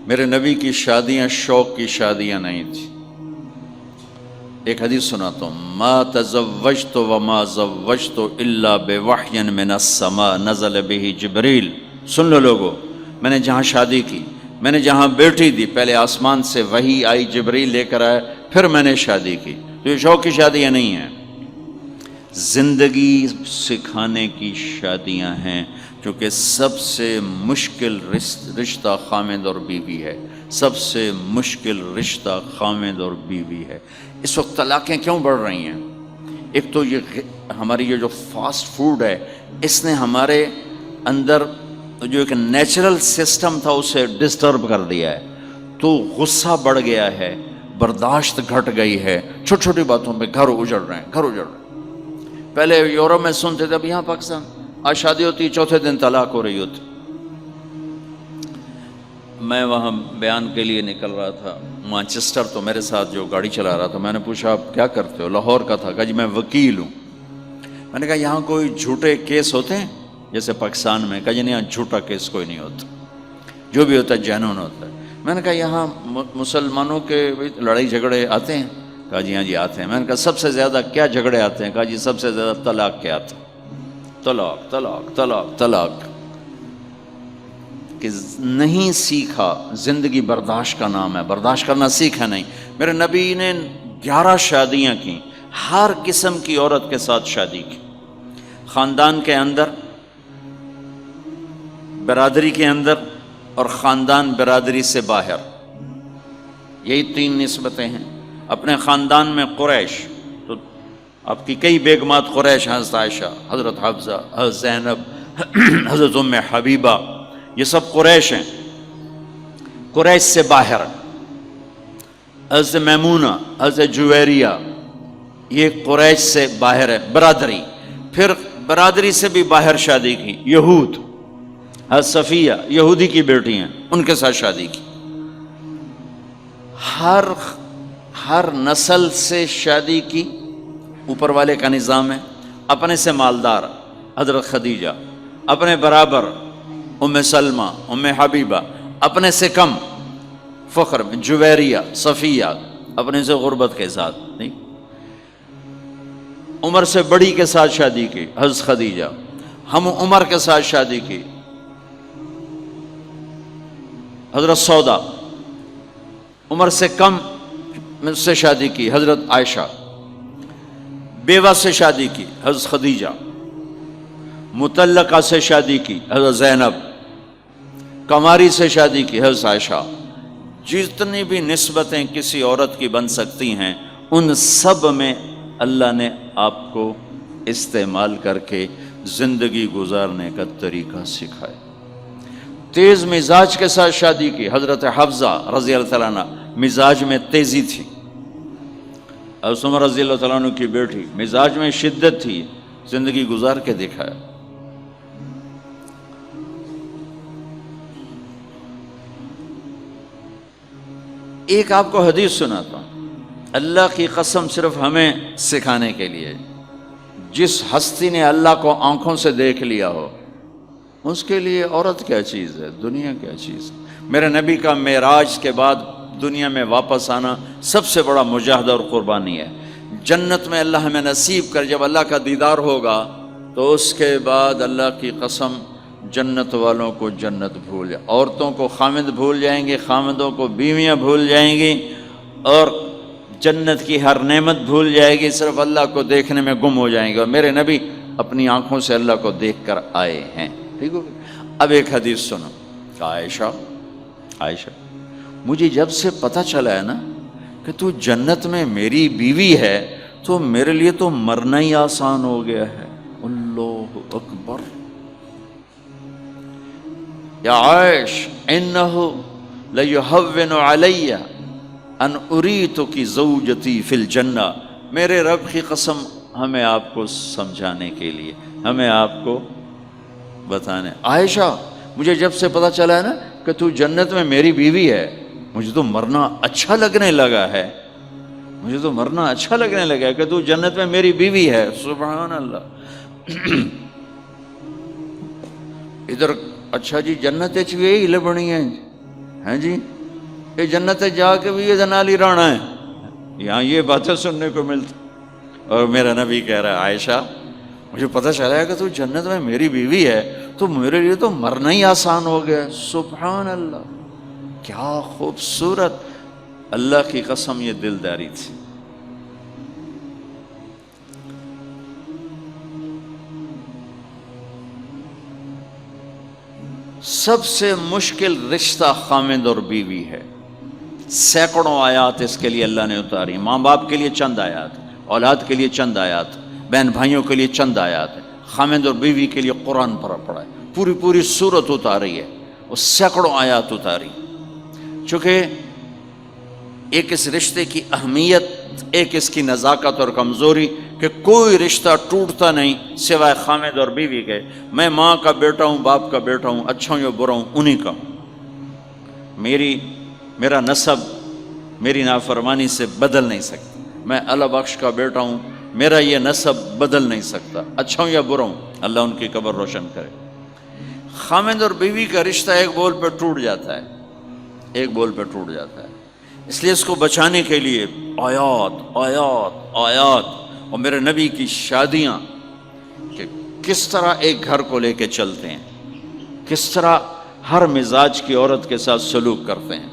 میرے نبی کی شادیاں شوق کی شادیاں نہیں تھی. ایک حدیث سناتا ہوں. ما تزوجت وما زوجت الا بوحی من السماء نزل به جبریل. سن لو لوگو، میں نے جہاں شادی کی، میں نے جہاں بیٹی دی، پہلے آسمان سے وحی آئی، جبریل لے کر آئے، پھر میں نے شادی کی. تو یہ شوق کی شادیاں نہیں ہیں، زندگی سکھانے کی شادیاں ہیں. کیونکہ سب سے مشکل رشتہ خامد اور بیوی ہے. سب سے مشکل رشتہ خامد اور بیوی ہے. اس وقت طلاقیں کیوں بڑھ رہی ہیں؟ ایک تو یہ ہماری یہ جو فاسٹ فوڈ ہے، اس نے ہمارے اندر جو ایک نیچرل سسٹم تھا اسے ڈسٹرب کر دیا ہے. تو غصہ بڑھ گیا ہے، برداشت گھٹ گئی ہے، چھوٹی چھوٹی باتوں پہ گھر اجڑ رہے ہیں، گھر اجڑ رہے ہیں. پہلے یورپ میں سنتے تھے، اب یہاں پاکستان آج شادی ہوتی چوتھے دن طلاق ہو رہی ہوتی. میں وہاں بیان کے لیے نکل رہا تھا مانچسٹر، تو میرے ساتھ جو گاڑی چلا رہا تھا، میں نے پوچھا آپ کیا کرتے ہو؟ لاہور کا تھا. کہا جی میں وکیل ہوں. میں نے کہا یہاں کوئی جھوٹے کیس ہوتے ہیں جیسے پاکستان میں؟ کہا جی نہیں، یہاں جھوٹا کیس کوئی نہیں ہوتا، جو بھی ہوتا ہے جینون ہوتا ہے. میں نے کہا یہاں مسلمانوں کے لڑائی جھگڑے آتے ہیں؟ کہا جی ہاں جی آتے ہیں. میں نے کہا سب سے زیادہ کیا جھگڑے آتے ہیں؟ کہا جی سب سے زیادہ طلاق کے آتے ہیں. طلاق طلاق طلاق طلاق. کہ نہیں سیکھا. زندگی برداشت کا نام ہے، برداشت کرنا سیکھا نہیں. میرے نبی نے 11 شادیاں کی، ہر قسم کی عورت کے ساتھ شادی کی. خاندان کے اندر، برادری کے اندر، اور خاندان برادری سے باہر. یہی 3 نسبتیں ہیں. اپنے خاندان میں قریش، تو آپ کی کئی بیگمات قریش، حضرت عائشہ، حضرت حفصہ، حضرت زینب، حضرت ام حبیبہ، یہ سب قریش ہیں. قریش سے باہر حضرت میمونہ، حضرت جویریہ، یہ قریش سے باہر ہے برادری. پھر برادری سے بھی باہر شادی کی یہود، حضرت صفیہ یہودی کی بیٹی ہیں، ان کے ساتھ شادی کی. ہر نسل سے شادی کی. اوپر والے کا نظام ہے. اپنے سے مالدار حضرت خدیجہ، اپنے برابر ام سلمہ، ام حبیبہ، اپنے سے کم فخر میں جویریہ، صفیہ، اپنے سے غربت کے ساتھ نہیں. عمر سے بڑی کے ساتھ شادی کی حضرت خدیجہ. ہم عمر کے ساتھ شادی کی حضرت سودا. عمر سے کم سے شادی کی حضرت عائشہ. بیوہ سے شادی کی حضرت خدیجہ. مطلقہ سے شادی کی حضرت زینب. کماری سے شادی کی حضرت عائشہ. جتنی بھی نسبتیں کسی عورت کی بن سکتی ہیں، ان سب میں اللہ نے آپ کو استعمال کر کے زندگی گزارنے کا طریقہ سکھایا. تیز مزاج کے ساتھ شادی کی حضرت حفصہ رضی اللہ تعالیٰ عنہ. مزاج میں تیزی تھی. حضرت عمر رضی اللہ تعالیٰ عنہ کی بیٹی، مزاج میں شدت تھی، زندگی گزار کے دکھایا. ایک آپ کو حدیث سناتا ہوں، اللہ کی قسم صرف ہمیں سکھانے کے لیے. جس ہستی نے اللہ کو آنکھوں سے دیکھ لیا ہو، اس کے لیے عورت کیا چیز ہے، دنیا کیا چیز ہے. میرے نبی کا معراج کے بعد دنیا میں واپس آنا سب سے بڑا مجاہدہ اور قربانی ہے. جنت میں اللہ ہمیں نصیب کر، جب اللہ کا دیدار ہوگا تو اس کے بعد اللہ کی قسم جنت والوں کو جنت بھول جائے، عورتوں کو خامد بھول جائیں گے، خامدوں کو بیویاں بھول جائیں گی، اور جنت کی ہر نعمت بھول جائے گی، صرف اللہ کو دیکھنے میں گم ہو جائیں گے. اور میرے نبی اپنی آنکھوں سے اللہ کو دیکھ کر آئے ہیں. ٹھیک ہو گیا؟ اب ایک حدیث سنو. عائشہ مجھے جب سے پتہ چلا ہے نا کہ تو جنت میں میری بیوی ہے، تو میرے لیے تو مرنا ہی آسان ہو گیا ہے. اللہ اکبر. یا عائش انہ لیہون علی ان اریتک زوجتی فی الجنہ. میرے رب کی قسم، ہمیں آپ کو سمجھانے کے لیے، ہمیں آپ کو بتانے. عائشہ مجھے جب سے پتہ چلا ہے نا کہ تو جنت میں میری بیوی ہے، مجھے تو مرنا اچھا لگنے لگا ہے. مجھے تو مرنا اچھا لگنے لگا ہے کہ تو جنت میں میری بیوی ہے. سبحان اللہ. ادھر اچھا جی جنت یہی لبنی ہے ہاں جی، یہ جنت جا کے بھی یہ جنالی رانا ہے، یہاں یہ باتیں سننے کو ملتی۔ اور میرا نبی کہہ رہا ہے عائشہ مجھے پتہ چلا ہے کہ تو جنت میں میری بیوی ہے تو میرے لیے تو مرنا ہی آسان ہو گیا۔ سبحان اللہ، کیا خوبصورت، اللہ کی قسم یہ دلداری تھی۔ سب سے مشکل رشتہ خامند اور بیوی ہے، سینکڑوں آیات اس کے لیے اللہ نے اتاری، ماں باپ کے لیے چند آیات، اولاد کے لیے چند آیات، بہن بھائیوں کے لیے چند آیات، خامند اور بیوی کے لیے قرآن پڑھا ہے، پوری سورت اتاری ہے، وہ سینکڑوں آیات اتاری، چونکہ ایک اس رشتے کی اہمیت، ایک اس کی نزاکت اور کمزوری کہ کوئی رشتہ ٹوٹتا نہیں سوائے خامد اور بیوی کے۔ میں ماں کا بیٹا ہوں، باپ کا بیٹا ہوں، اچھا ہوں یا برا ہوں، انہی کا ہوں۔ میرا نسب میری نافرمانی سے بدل نہیں سکتا۔ میں اللہ بخش کا بیٹا ہوں، میرا یہ نسب بدل نہیں سکتا، اچھا ہوں یا برا ہوں، اللہ ان کی قبر روشن کرے۔ خامد اور بیوی کا رشتہ ایک بول پہ ٹوٹ جاتا ہے، ایک بول پہ ٹوٹ جاتا ہے، اس لیے اس کو بچانے کے لیے آیات آیات آیات، اور میرے نبی کی شادیاں کہ کس طرح ایک گھر کو لے کے چلتے ہیں، کس طرح ہر مزاج کی عورت کے ساتھ سلوک کرتے ہیں۔